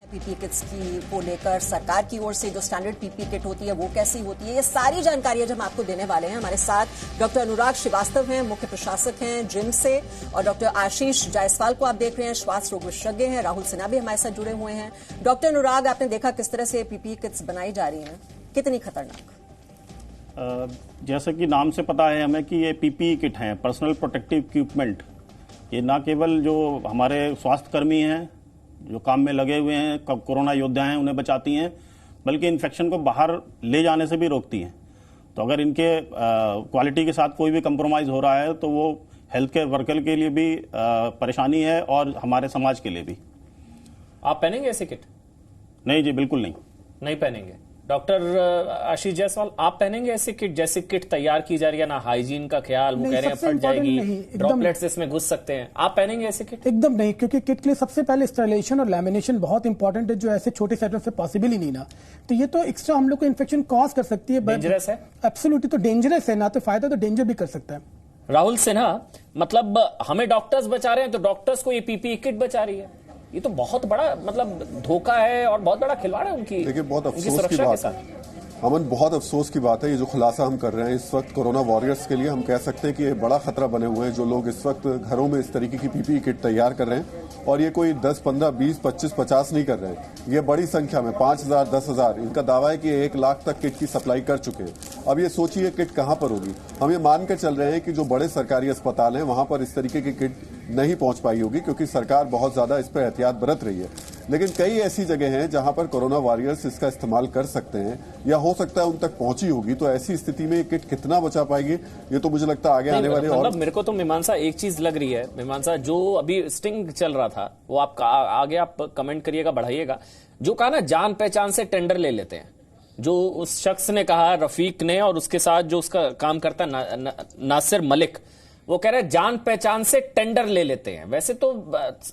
PP kits की को लेकर सरकार की ओर से जो स्टैंडर्ड पीपी किट होती है वो कैसी होती है, ये सारी जानकारियां हम आपको देने वाले हैं। हमारे साथ डॉक्टर अनुराग श्रीवास्तव हैं, मुख्य प्रशासक हैं जिम से, और डॉक्टर आशीष जायसवाल को आप देख रहे हैं, श्वास रोग विशेषज्ञ हैं। राहुल सिन्हा भी हमारे साथ जुड़े हुए हैं। डॉक्टर अनुराग, आपने देखा किस तरह से पीपी किट्स बनाई जा रही हैं, कितनी खतरनाक? जैसे कि नाम से पता है हमें कि ये पीपीई किट हैं, पर्सनल प्रोटेक्टिव इक्विपमेंट। ये ना केवल जो हमारे स्वास्थ्यकर्मी हैं जो काम में लगे हुए हैं, कोरोना योद्धा हैं, उन्हें बचाती हैं, बल्कि इन्फेक्शन को बाहर ले जाने से भी रोकती हैं। तो अगर इनके क्वालिटी के साथ कोई भी कंप्रोमाइज हो रहा है तो वो हेल्थ केयर वर्कर के लिए भी परेशानी है और हमारे समाज के लिए भी। आप पहनेंगे ऐसे किट? नहीं जी, बिल्कुल नहीं पहनेंगे। डॉक्टर आशीष जायसवाल, आप पहनेंगे ऐसे किट? जैसे किट तैयार की जा रही है ना, हाइजीन का ख्याल, वो कह रहे हैं फट जाएगी, ड्रॉपलेट्स इसमें घुस सकते हैं, आप पहनेंगे ऐसे किट? एकदम नहीं, क्योंकि किट के लिए सबसे पहले स्टरलाइजेशन और लैमिनेशन बहुत इंपॉर्टेंट है, जो ऐसे छोटे सेटअप से पॉसिबल ही नहीं ना। तो ये तो एक्स्ट्रा हम लोग को इन्फेक्शन कॉज कर सकती है। डेंजरस है, एब्सोल्युटली। तो डेंजरस है, ना तो फायदा तो डेंजर भी कर सकता है। राहुल सिन्हा, मतलब हमें डॉक्टर्स बचा रहे हैं तो डॉक्टर्स को ये पीपीई किट बचा रही है, ये तो बहुत बड़ा मतलब धोखा है और बहुत बड़ा खिलवाड़ है उनकी। देखिए, बहुत अफसोस की बात है अमन, बहुत अफसोस की बात है ये जो खुलासा हम कर रहे हैं इस वक्त कोरोना वॉरियर्स के लिए। हम कह सकते हैं कि ये बड़ा खतरा बने हुए हैं जो लोग इस वक्त घरों में इस तरीके की पीपीई किट तैयार कर रहे हैं, और ये कोई 10, 15, 20, 25, 50 नहीं कर रहे हैं। ये बड़ी संख्या में 5,000, 10,000, इनका दावा है कि 1 लाख तक किट की सप्लाई कर चुके हैं। अब ये सोचिए किट कहां पर होगी। हम ये मान कर चल रहे हैं कि जो बड़े सरकारी अस्पताल हैं वहां पर इस तरीके की किट नहीं पहुंच पाई होगी, क्योंकि सरकार बहुत ज्यादा इस पर एहतियात बरत रही है। लेकिन कई ऐसी जगह हैं जहां पर कोरोना वॉरियर्स इसका इस्तेमाल कर सकते हैं, या हो सकता है उन तक पहुंची होगी। तो ऐसी स्थिति में किट कितना बचा पाएगी, ये तो मुझे लगता है आगे आने वाले। मतलब मेरे को तो मीमांसा एक चीज लग रही है, मीमांसा, जो अभी स्टिंग चल रहा था वो आप आगे आप कमेंट करिएगा, बढ़ाइएगा। जो कहा ना, जान पहचान से टेंडर ले लेते हैं, जो उस शख्स ने कहा, रफीक ने, और उसके साथ जो उसका काम करता है नासिर मलिक, वो कह रहे हैं जान पहचान से टेंडर ले लेते हैं। वैसे तो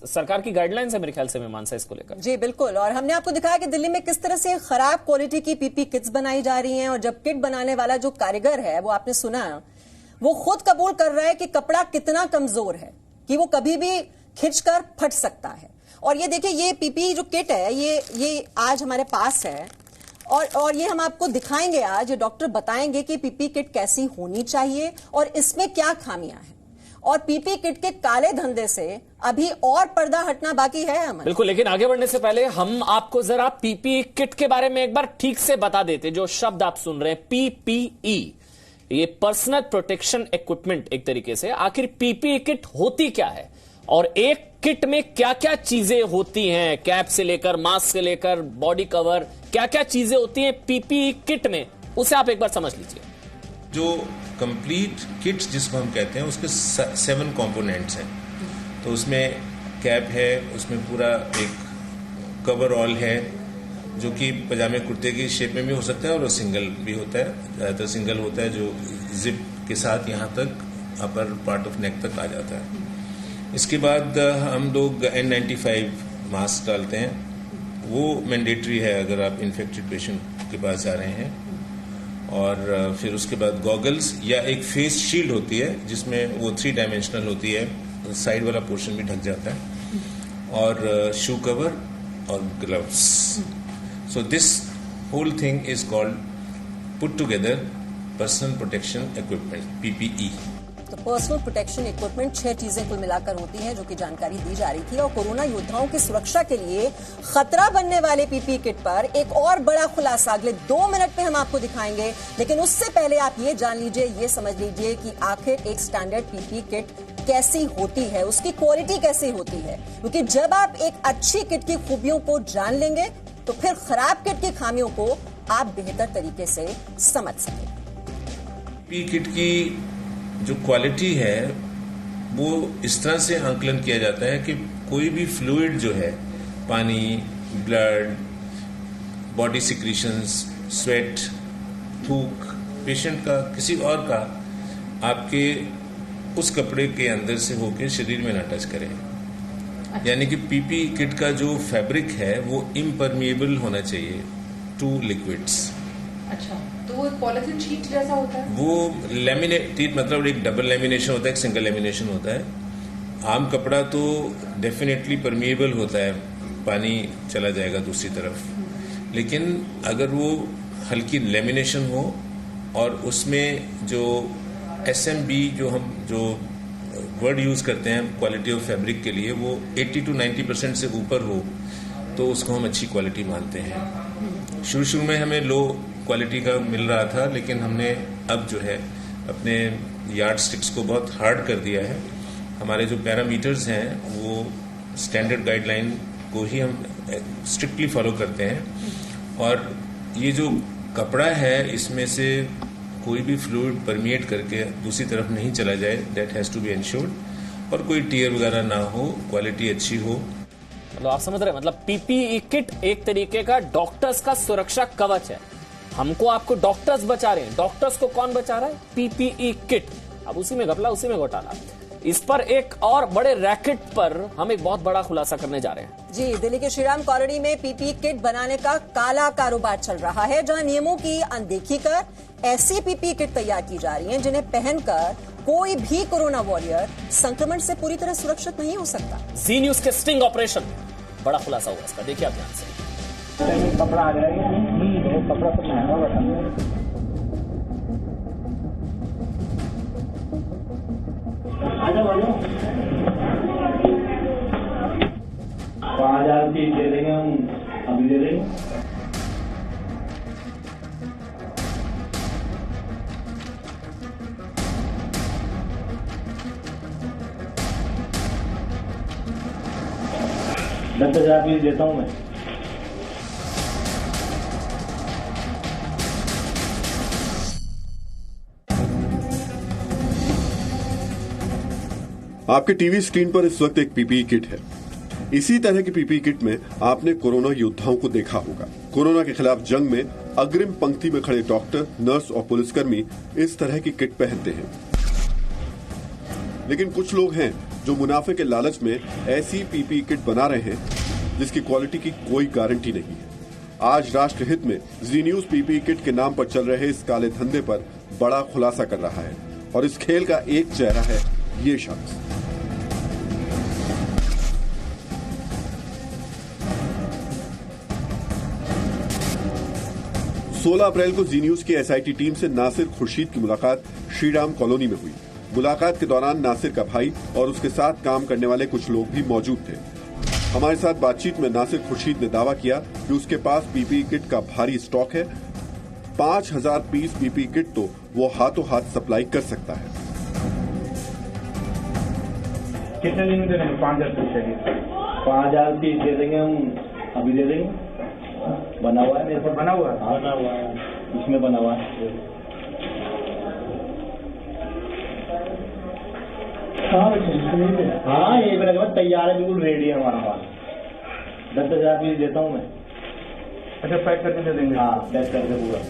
सरकार की गाइडलाइंस है मेरे ख्याल से मीमांसा इसको लेकर। जी बिल्कुल, और हमने आपको दिखाया कि दिल्ली में किस तरह से खराब क्वालिटी की पीपी किट्स बनाई जा रही हैं, और जब किट बनाने वाला जो कारीगर है, वो आपने सुना, वो खुद कबूल कर रहा है कि कपड़ा कितना कमजोर है, कि वो कभी भी खिंचकर फट सकता है। और ये देखिए, ये पीपी जो किट है, ये आज हमारे पास है, और ये हम आपको दिखाएंगे आज। डॉक्टर बताएंगे कि पीपी किट कैसी होनी चाहिए और इसमें क्या खामियां हैं, और पीपी किट के काले धंधे से अभी और पर्दा हटना बाकी है। अमन, बिल्कुल, लेकिन आगे बढ़ने से पहले हम आपको जरा पीपी किट के बारे में एक बार ठीक से बता देते। जो शब्द आप सुन रहे हैं, पीपीई, ये पर्सनल प्रोटेक्शन इक्विपमेंट एक तरीके से। आखिर पीपीई किट होती क्या है और एक किट में क्या क्या चीजें होती हैं, कैप से लेकर मास्क से लेकर बॉडी कवर, क्या क्या चीजें होती हैं पीपीई किट में, उसे आप एक बार समझ लीजिए। जो कंप्लीट किट्स जिसको हम कहते हैं, उसके 7 कंपोनेंट्स हैं। तो उसमें कैप है, उसमें पूरा एक कवर ऑल है जो कि पजामे कुर्ते की शेप में भी हो सकता है और सिंगल भी होता है, ज़्यादातर सिंगल होता है, जो जिप के साथ यहाँ तक अपर पार्ट ऑफ नेक तक आ जाता है। इसके बाद हम लोग N95 मास्क डालते हैं, वो मैंडेटरी है अगर आप इन्फेक्टेड पेशेंट के पास जा रहे हैं। और फिर उसके बाद गॉगल्स या एक फेस शील्ड होती है जिसमें वो 3 डायमेंशनल होती है, साइड वाला पोर्शन भी ढक जाता है, और शू कवर और gloves. So this whole thing is called put together personal protection equipment, PPE. तो पर्सनल प्रोटेक्शन इक्विपमेंट 6 चीजें कुल मिलाकर होती हैं, जो कि जानकारी दी जा रही थी। और कोरोना योद्धाओं की सुरक्षा के लिए खतरा बनने वाले पीपी किट पर एक और बड़ा खुलासा अगले 2 मिनट में हम आपको दिखाएंगे। लेकिन उससे पहले आप ये जान लीजिए, ये समझ लीजिए कि आखिर एक स्टैंडर्ड पीपी किट कैसी होती है, उसकी क्वालिटी कैसी होती है। क्योंकि जब आप एक अच्छी किट की खूबियों को जान लेंगे तो फिर खराब किट की खामियों को आप बेहतर तरीके से समझ सकेंगे। पीपी किट की जो क्वालिटी है वो इस तरह से आंकलन किया जाता है कि कोई भी फ्लूइड जो है, पानी, ब्लड, बॉडी सिक्रीशंस, स्वेट, थूक, पेशेंट का, किसी और का, आपके उस कपड़े के अंदर से होकर शरीर में ना टच करे। यानी कि पीपी किट का जो फैब्रिक है वो इम्परमिएबल होना चाहिए टू लिक्विड्स। अच्छा, तो वो पॉलिथीन शीट जैसा होता है? वो लेमिनेटेड, मतलब एक डबल लेमिनेशन होता है, एक सिंगल लेमिनेशन होता है। आम कपड़ा तो डेफिनेटली परमिएबल होता है, पानी चला जाएगा दूसरी तरफ। लेकिन अगर वो हल्की लेमिनेशन हो और उसमें जो SMB जो वर्ड यूज करते हैं क्वालिटी ऑफ फैब्रिक के लिए, वो 80 to 90% से ऊपर हो तो उसको हम अच्छी क्वालिटी मानते हैं। शुरू में हमें लो क्वालिटी का मिल रहा था, लेकिन हमने अब जो है अपने यार्ड स्टिक्स को बहुत हार्ड कर दिया है। हमारे जो पैरामीटर्स हैं वो स्टैंडर्ड गाइडलाइन को ही हम स्ट्रिक्टली फॉलो करते हैं, और ये जो कपड़ा है इसमें से कोई भी फ्लूइड परमिएट करके दूसरी तरफ नहीं चला जाए, that has to be ensured, और कोई टीयर वगैरह ना हो, क्वालिटी अच्छी हो। मतलब आप समझ रहे हैं, मतलब PPE किट एक तरीके का डॉक्टर्स का सुरक्षा कवच है। हमको आपको डॉक्टर्स बचा रहे हैं, डॉक्टर्स को कौन बचा रहा है? PPE kit. अब उसी में घपला उसी में घोटाला। इस पर एक और बड़े रैकेट पर हम एक बहुत बड़ा खुलासा करने जा रहे हैं। जी, दिल्ली के श्रीराम कॉलोनी में PPE किट बनाने का काला कारोबार चल रहा है, जहां नियमों की अनदेखी कर ऐसी PPE किट तैयार की जा रही हैं जिन्हें पहनकर कोई भी कोरोना वॉरियर संक्रमण से पूरी तरह सुरक्षित नहीं हो सकता। जी न्यूज के स्टिंग ऑपरेशन में बड़ा खुलासा हुआ इसका, देखिए आप ध्यान से। कपड़ा आ जाएगा, कपड़ा तो महंगा बता। आजा 5000 की दे देंगे हम, अभी दे देंगे। दस 10,000 पीस देता हूँ मैं। आपके टीवी स्क्रीन पर इस वक्त एक PPE किट है। इसी तरह की PPE किट में आपने कोरोना योद्धाओं को देखा होगा। कोरोना के खिलाफ जंग में अग्रिम पंक्ति में खड़े डॉक्टर, नर्स और पुलिसकर्मी इस तरह की किट पहनते हैं। लेकिन कुछ लोग हैं जो मुनाफे के लालच में ऐसी PPE किट बना रहे हैं जिसकी क्वालिटी की कोई गारंटी नहीं है। आज राष्ट्रहित में जी न्यूज PPE किट के नाम पर चल रहे इस काले धंधे पर बड़ा खुलासा कर रहा है, और इस खेल का एक चेहरा है ये शख्स। सोलह अप्रैल को जी न्यूज की SIT टीम से नासिर खुर्शीद की मुलाकात श्रीराम कॉलोनी में हुई। मुलाकात के दौरान नासिर का भाई और उसके साथ काम करने वाले कुछ लोग भी मौजूद थे। हमारे साथ बातचीत में नासिर खुर्शीद ने दावा किया कि उसके पास PPE किट का भारी स्टॉक है। 5000 पीस PPE किट तो वो हाथों हाथ सप्लाई कर सकता है। कितने दिन में दे देंगे? 5000 पीस चाहिए। 5000 पीस दे देंगे हम, अभी दे देंगे। बना हुआ है मेरे पास। बना हुआ है? हाँ बना हुआ है, इसमें बना हुआ है। हाँ ये मेरे तैयार है, बिल्कुल रेडी है हमारा माल। 10,000 पीस देता हूँ मैं। अच्छा, पैक करके दे देंगे? हाँ, पैक करके पूरा।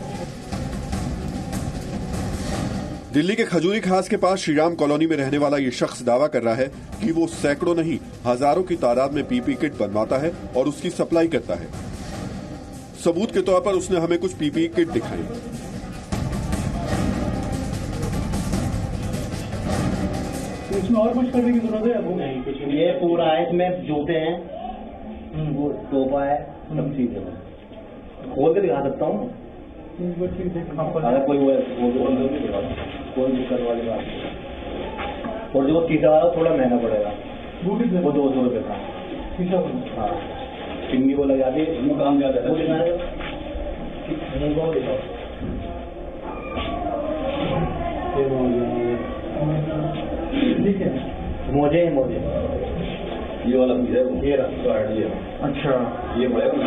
दिल्ली के खजूरी खास के पास श्रीराम कॉलोनी में रहने वाला ये शख्स दावा कर रहा है कि वो सैकड़ों नहीं हजारों की तादाद में PPE किट बनवाता है और उसकी सप्लाई करता है। सबूत के तौर पर उसने हमें कुछ PPE किट दिखाई। इसमें और कुछ करने की जरूरत है? वो नहीं, कुछ नहीं। ये पूरा है, इसमें जूते हैं, वो टोपा है, सब चीजें हैं। खोल के दिखा सकता हूँ अगर कोई कोई दिक्कत वाली बात नहीं। और जो टीका वाला थोड़ा महंगा पड़ेगा, वो 200 रुपये का। हाँ, पिन्नी वो लगा दी, काम ज्यादा है। मोजे ये वाला पीस है, ये रखा है। अच्छा, ये पड़ेगा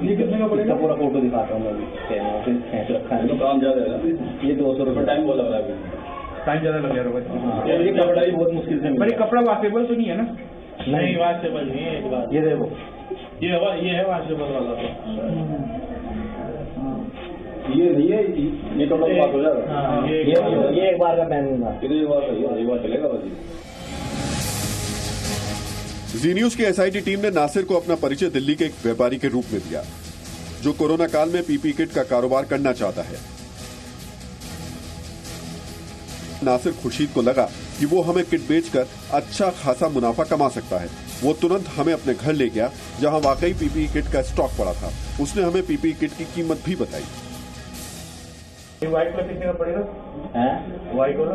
ये कितने का पड़ेगा? पूरा फोटो दिखाता हूँ मैं अभी। रखा है तो काम ज्यादा है। ये 200 रुपये। टाइम बोला है अभी, टाइम ज्यादा लग जाएगा। ये कपड़ा भी बहुत मुश्किल से मिला। कपड़ा वाशेबल तो नहीं है ना? नहीं, वाशेबल नहीं है। एक बात ये देखो, ये है वाशेबल वाला। ये नहीं है, ये कपड़ा बात हो जाएगा। ये एक बार का पहनूंगा, एक बार चलेगा बस। जी न्यूज की SIT टीम ने नासिर को अपना परिचय दिल्ली के एक व्यापारी के रूप में दिया जो कोरोना काल में PPE किट का कारोबार करना चाहता है। नासिर खुर्शीद को लगा कि वो हमें किट बेचकर अच्छा खासा मुनाफा कमा सकता है। वो तुरंत हमें अपने घर ले गया जहां वाकई पीपीई किट का स्टॉक पड़ा था। उसने हमें पीपीई किट की कीमत भी बताई। व्हाइट में कितने का पड़ेगा? व्हाइट वाला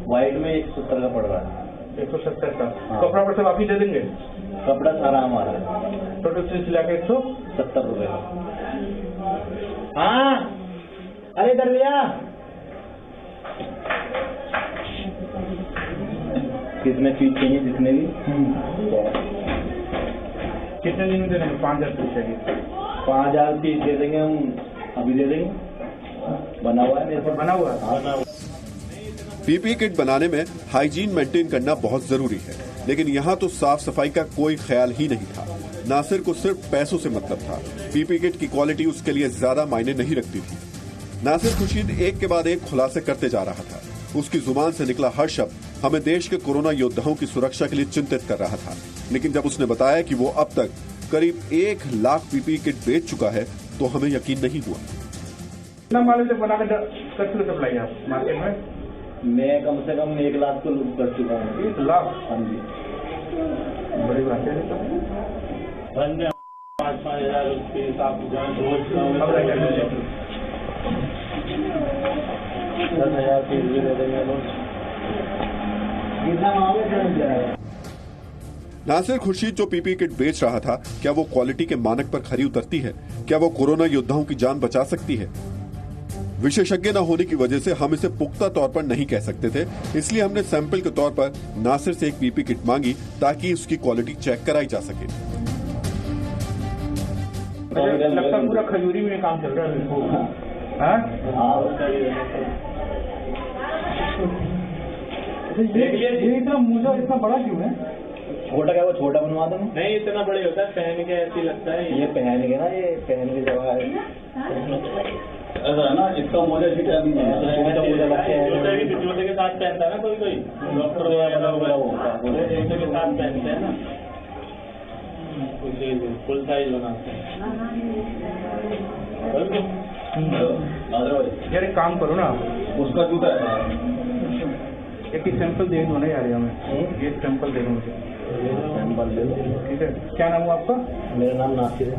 व्हाइट में 170 का पड़ रहा है। 170 का। कपड़ा पर से वापिस दे देंगे? कपड़ा सारा हमारा है। टोटल सिला के 170 रुपए का। हाँ, अरे इधर लिया। कितने पीस चाहिए? जितने भी। कितने दिन में दे देंगे? 5000 पीस चाहिए। 5000 पीस दे देंगे हम, अभी दे देंगे। बना हुआ है मेरे पास, बना हुआ है। पीपीई किट बनाने में हाइजीन मेंटेन करना बहुत जरूरी है, लेकिन यहाँ तो साफ सफाई का कोई ख्याल ही नहीं था। नासिर को सिर्फ पैसों से मतलब था। पीपीई किट की क्वालिटी उसके लिए ज्यादा मायने नहीं रखती थी। नासिर खुर्शीद एक के बाद एक खुलासे करते जा रहा था। उसकी जुबान से निकला हर शब्द हमें देश के कोरोना योद्धाओं की सुरक्षा के लिए चिंतित कर रहा था। लेकिन जब उसने बताया कि वो अब तक करीब 1 लाख पीपीई किट बेच चुका है तो हमें यकीन नहीं हुआ। कितना माल से बना कर सप्लाई आप मार्केट में? मैं कम से कम 1 लाख तो लूट कर चुका हूँ। 1 लाख? हाँ जी। बड़ी बात है। 5,000 उसके हिसाब से 10,000 पीस भी दे देंगे लोग। कितना मांगे? नासिर खुर्शीद जो पीपीई किट बेच रहा था, क्या वो क्वालिटी के मानक पर खरी उतरती है? क्या वो कोरोना योद्धाओं की जान बचा सकती है? विशेषज्ञ न होने की वजह से हम इसे पुख्ता तौर पर नहीं कह सकते थे, इसलिए हमने सैंपल के तौर पर नासिर से एक पीपीई किट मांगी ताकि उसकी क्वालिटी चेक कराई जा सके। लगता पूरा खजूरी में काम चल रहा है। ये इतना मुझे इतना बड़ा क्यों है? छोटा क्या वो छोटा बनवा दो? नहीं, इतना बड़े होता है, पहन के ऐसी लगता है। ये पहन के ना, ये पहन के जगह है ऐसा है ना। इसका मोजा फिट अभी छोटा मोजा लगता है, जूते के साथ पहनता है ना कोई डॉक्टर जूते के साथ पहनते हैं ना, फुल साइज बनाते हैं। यार एक काम करो ना, उसका जूता है, एक ही सैंपल दे दो ना यार हमें। ये सैंपल दे दो मुझे, सैंपल दे दो। ठीक है, क्या नाम हुआ आपका? मेरा नाम नासिर है।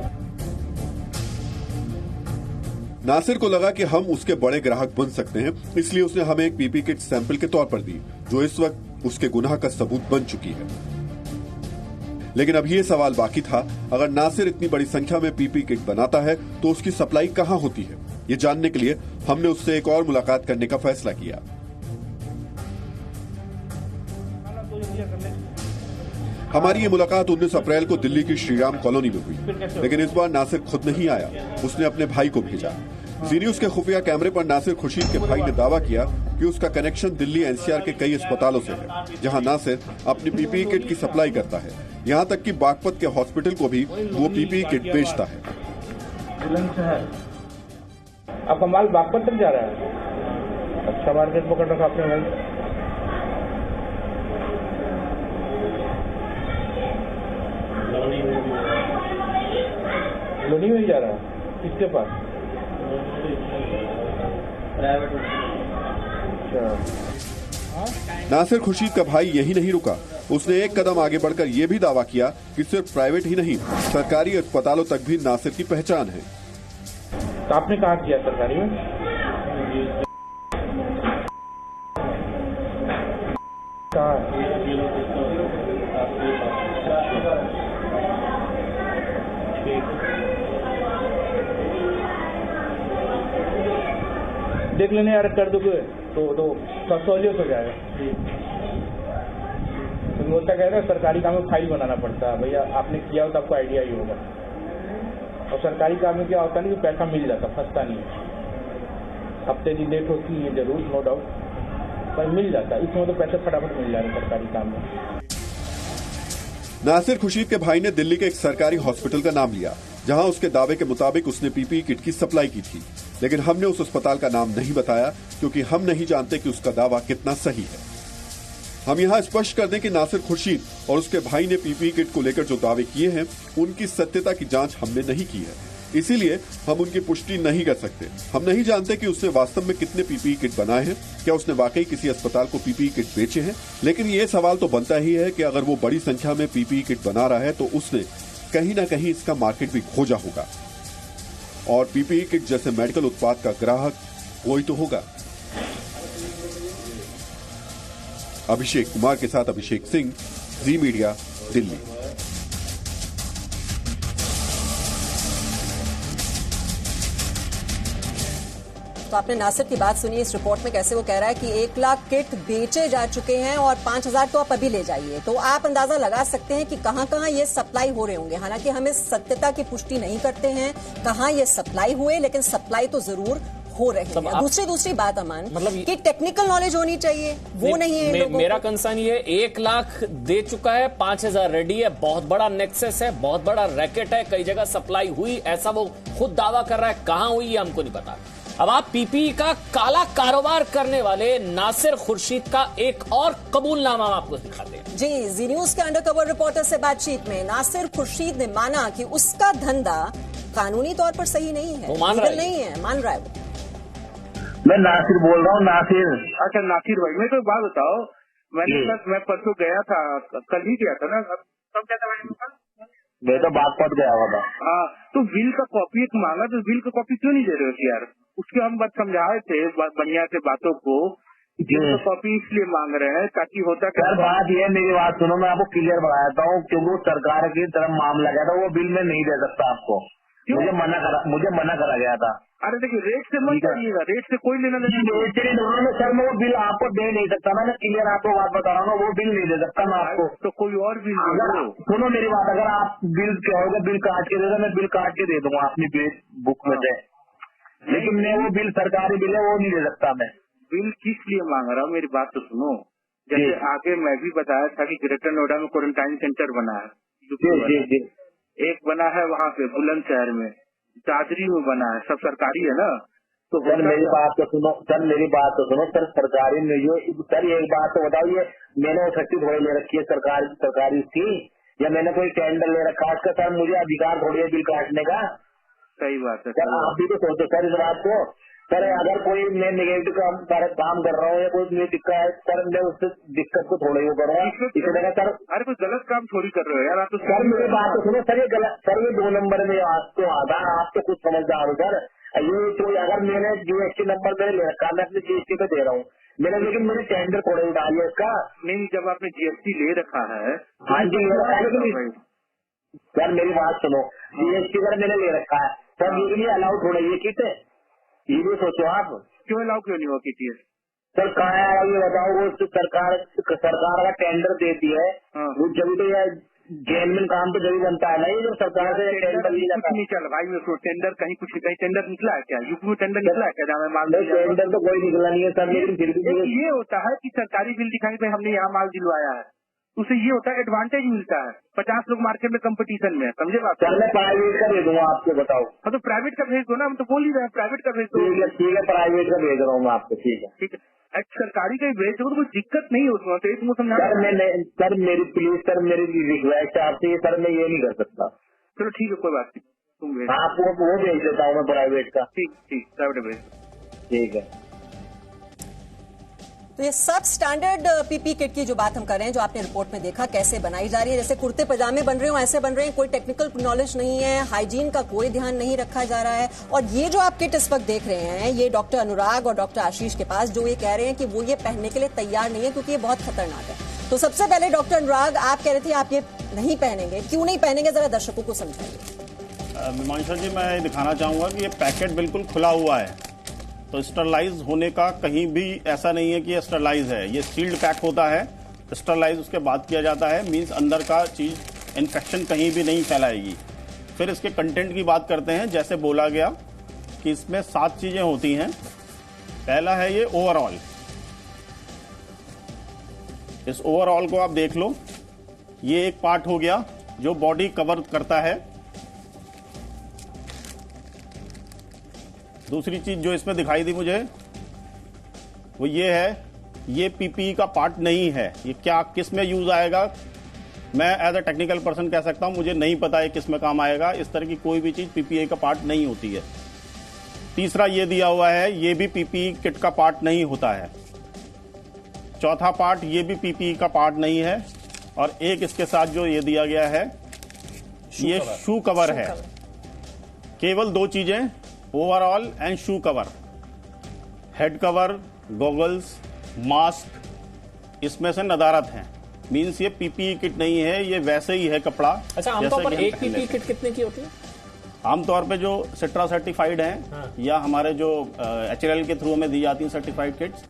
नासिर को लगा कि हम उसके बड़े ग्राहक बन सकते हैं, इसलिए उसने हमें एक पीपीई किट सैंपल के तौर पर दी, जो इस वक्त उसके गुनाह का सबूत बन चुकी है। लेकिन अब ये सवाल बाकी था, अगर नासिर इतनी बड़ी संख्या में पीपीई किट बनाता है तो उसकी सप्लाई कहां होती है? ये जानने के लिए हमने उससे एक और मुलाकात करने का फैसला किया। हमारी ये मुलाकात 19 अप्रैल को दिल्ली की श्रीराम कॉलोनी में हुई, लेकिन इस बार नासिर खुद नहीं आया, उसने अपने भाई को भेजा। जी न्यूज के खुफिया कैमरे पर नासिर खुर्शीद के भाई ने दावा किया कि उसका कनेक्शन दिल्ली एनसीआर के कई अस्पतालों से है, जहां नासिर अपनी पीपीई किट की सप्लाई करता है। यहां तक कि बागपत के हॉस्पिटल को भी वो पीपीई किट बेचता है। आपका माल बागपत तक जा रहा है? अच्छा मार्केट पकड़ रखा आपने भाई। लोनी में जा रहा है? किसके पास? नासिर खुर्शीद का भाई यही नहीं रुका, उसने एक कदम आगे बढ़कर यह भी दावा किया कि सिर्फ प्राइवेट ही नहीं, सरकारी अस्पतालों तक भी नासिर की पहचान है। तो आपने कहा किया सरकारी में? देख लेने यार, कर दोगे तो सहूलियत हो जाएगा। होता कह रहे सरकारी काम में फाइल बनाना पड़ता है भैया, आपने किया हो तो आपको आइडिया ही होगा। और सरकारी काम में क्या होता नहीं कि पैसा मिल जाता, फंसता नहीं है। हफ्ते की डेट होती है जरूर, नो डाउट, पर मिल जाता है। इसमें तो पैसे फटाफट मिल जा रहे सरकारी काम में। नासिर खुर्शीद के भाई ने दिल्ली के एक सरकारी हॉस्पिटल का नाम लिया, जहां उसके दावे के मुताबिक उसने पीपीई किट की सप्लाई की थी, लेकिन हमने उस अस्पताल का नाम नहीं बताया क्योंकि हम नहीं जानते कि उसका दावा कितना सही है। हम यहाँ स्पष्ट कर दें कि नासिर खुर्शीद और उसके भाई ने पीपीई किट को लेकर जो दावे किए हैं, उनकी सत्यता की जांच हमने नहीं की है। इसीलिए हम उनकी पुष्टि नहीं कर सकते। हम नहीं जानते कि उसने वास्तव में कितने पीपीई किट बनाए हैं, क्या उसने वाकई किसी अस्पताल को पीपीई किट बेचे हैं। लेकिन ये सवाल तो बनता ही है कि अगर वो बड़ी संख्या में पीपीई किट बना रहा है तो उसने कहीं ना कहीं इसका मार्केट भी खोजा होगा, और पीपीई किट जैसे मेडिकल उत्पाद का ग्राहक कोई तो होगा। अभिषेक कुमार के साथ अभिषेक सिंह, जी मीडिया, दिल्ली। तो आपने नासिर की बात सुनी इस रिपोर्ट में, कैसे वो कह रहा है कि 1 लाख किट बेचे जा चुके हैं और 5,000 तो आप अभी ले जाइए। तो आप अंदाजा लगा सकते हैं कि कहां कहां ये सप्लाई हो रहे होंगे। हालांकि हम इस सत्यता की पुष्टि नहीं करते हैं कहां ये सप्लाई हुए, लेकिन सप्लाई तो जरूर हो रहे हैं। दूसरी बात अमान, मतलब कि टेक्निकल नॉलेज होनी चाहिए, वो नहीं है। मेरा कंसर्न ये है, 1 लाख दे चुका है, 5,000 रेडी है। बहुत बड़ा नेक्सस है, बहुत बड़ा रैकेट है, कई जगह सप्लाई हुई, ऐसा वो खुद दावा कर रहा है। कहां हुई ये हमको नहीं पता। अब आप पीपीई का काला कारोबार करने वाले नासिर खुर्शीद का एक और कबूलनामा आपको दिखाते हैं। जी, जी न्यूज के अंडरकवर रिपोर्टर से बातचीत में नासिर खुर्शीद ने माना कि उसका धंधा कानूनी तौर पर सही नहीं है, नहीं है, मान रहा है वो। मैं नासिर बोल रहा हूँ, नासिर। अच्छा नासिर भाई, मेरे को एक बात बताओ, मैं परसों गया था, कल ही गया था ना, कब क्या था भाई? मैं तो बात पहुंच गया हुआ था। हाँ, तो बिल का कॉपी एक मांगा, तो बिल का कॉपी क्यों नहीं दे रहे हो यार? उसके हम बात समझाए थे बढ़िया से बातों को, बिल का कॉपी इसलिए मांग रहे हैं ताकि होता क्या। बात ये, मेरी बात सुनो, मैं आपको क्लियर बताता हूँ, क्योंकि सरकार की तरफ मामला गया था, वो बिल में नहीं दे सकता आपको। मुझे मना करा गया था। अरे देखिए, रेट से मत करिएगा, रेट से कोई लेना नहीं। सर मैं वो बिल आपको दे नहीं सकता ना, मैं क्लियर आपको बात बता रहा हूँ, वो बिल नहीं दे सकता मैं आपको। तो कोई और बिल सुनो मेरी बात, अगर आप बिल कहोगे बिल काट के दे दो, मैं बिल काट के दे दूंगा अपनी बुक में से, लेकिन मैं वो बिल सरकारी बिल है वो नहीं दे सकता मैं। बिल किस लिए मांग रहा हूँ, मेरी बात तो सुनो। जैसे आगे मैं भी बताया था कि ग्रेटर नोएडा में क्वारंटाइन सेंटर बना है, एक बना है वहाँ पे बुलंदशहर में, दादरी में बना है, सब सरकारी है ना। तो सर मेरी बात तो सुनो, सर सरकारी में जो सर एक बात तो बताइए, मैंने वो फैक्ट्री थोड़ी ले रखी है सरकारी थी, या मैंने कोई टेंडर ले रखा है उसका? सर मुझे अधिकार थोड़ी है बिल काटने का। सही बात है सर, आप भी तो सोचो सर इस बात को। सर अगर कोई मैं नेगेटिव काम कर रहा हूँ या कोई मुझे दिक्कत है, सर मैं उससे दिक्कत को थोड़ा ही करूँगा इसी तरह। सर अरे कोई गलत काम थोड़ी कर रहे हो यार आप तो। सर मेरी बात तो सुनो, सर ये गलत, सर ये 2 नंबर में आपको आता, आप तो कुछ समझदार हो सर। ये तो अगर मैंने जीएसटी नंबर मैंने ले रखा, मैं अपने जीएसटी पे दे रहा हूँ मैंने, लेकिन मैंने टेंडर थोड़ा उठा लिया इसका। नहीं, जब आपने जीएसटी ले रखा है। हाँ जी ले रखा है, लेकिन सर मेरी बात सुनो, जीएसटी अगर मैंने ले रखा है सर, ये लिए अलाउड थोड़ा ये किट है, ये भी सोचो आप। क्यों अलाउ क्यों नहीं हुआ कीजिए? सर कहाँ है ये बताओ, वो सरकार का टेंडर देती है, वो जब तो यह जेन्युइन काम तो जरूर बनता है ना, ये जब सरकार से टेंडर नहीं जाता। नहीं चल भाई, मैं टेंडर कहीं टेंडर निकला है क्या? यूपी में टेंडर निकला है क्या जहाँ मैं माल? टेंडर तो कोई निकला नहीं है सर, लेकिन फिर भी ये होता है कि सरकारी बिल दिखाई पे हमने यहाँ माल दिलवाया है, उसे ये होता है एडवांटेज मिलता है। 50 लोग मार्केट में कंपटीशन में, समझे बात? सर मैं प्राइवेट का भेज दूंगा आपको, बताओ। हाँ तो प्राइवेट का भेज दो ना, हम तो बोल ही रहे हैं प्राइवेट का भेज दो। ठीक है प्राइवेट का भेज रहा हूँ मैं आपको। ठीक है सरकारी का ही भेज दो, तो कोई दिक्कत नहीं है उसमें, तो इसमें समझा। सर मेरी प्लीज सर मेरी रिक्वेस्ट है आपसे, सर मैं ये नहीं कर सकता। चलो ठीक है, कोई बात नहीं, तुम भेज। आपको वो भेज देता हूँ मैं प्राइवेट का। ठीक प्राइवेट भेज। ठीक है। तो ये सब स्टैंडर्ड पीपी किट की जो बात हम कर रहे हैं, जो आपने रिपोर्ट में देखा कैसे बनाई जा रही है, जैसे कुर्ते पजामे बन रहे हो ऐसे बन रहे हैं, कोई टेक्निकल नॉलेज नहीं है, हाइजीन का कोई ध्यान नहीं रखा जा रहा है। और ये जो आप किट इस वक्त देख रहे हैं, ये डॉक्टर अनुराग और डॉक्टर आशीष के पास, जो ये कह रहे हैं कि वो ये पहनने के लिए तैयार नहीं है क्योंकि ये बहुत खतरनाक है। तो सबसे पहले डॉक्टर अनुराग, आप कह रहे थे आप ये नहीं पहनेंगे, क्यों नहीं पहनेंगे, जरा दर्शकों को समझाइए। मीमांसा जी, मैं दिखाना चाहूंगा कि ये पैकेट बिल्कुल खुला हुआ है, तो स्टरलाइज होने का कहीं भी ऐसा नहीं है कि ये स्टरलाइज है। ये सील्ड पैक होता है, स्टरलाइज उसके बाद किया जाता है, मींस अंदर का चीज इन्फेक्शन कहीं भी नहीं फैलाएगी। फिर इसके कंटेंट की बात करते हैं। जैसे बोला गया कि इसमें 7 चीजें होती हैं। पहला है ये ओवरऑल। इस ओवरऑल को आप देख लो, ये एक पार्ट हो गया जो बॉडी कवर करता है। दूसरी चीज जो इसमें दिखाई दी मुझे वो ये है, ये पीपीई का पार्ट नहीं है। ये क्या किस में यूज आएगा मैं एज अ टेक्निकल पर्सन कह सकता हूं, मुझे नहीं पता है किस में काम आएगा। इस तरह की कोई भी चीज पीपीई का पार्ट नहीं होती है। तीसरा ये दिया हुआ है, ये भी पीपीई किट का पार्ट नहीं होता है। चौथा पार्ट, ये भी पीपीई का पार्ट नहीं है। और एक इसके साथ जो ये दिया गया है, ये शू कवर है। केवल 2 चीजें, overall and shoe cover. Head cover, goggles, mask, इसमें से नदारत है। मीन्स ये पीपीई किट नहीं है, ये वैसे ही है कपड़ा। अच्छा, आमतौर पर एक पीपीई किट कितने की होती है? आमतौर पे जो सिट्रा सर्टिफाइड हैं या हमारे जो HLL के थ्रू हमें दी जाती हैं सर्टिफाइड किट्स,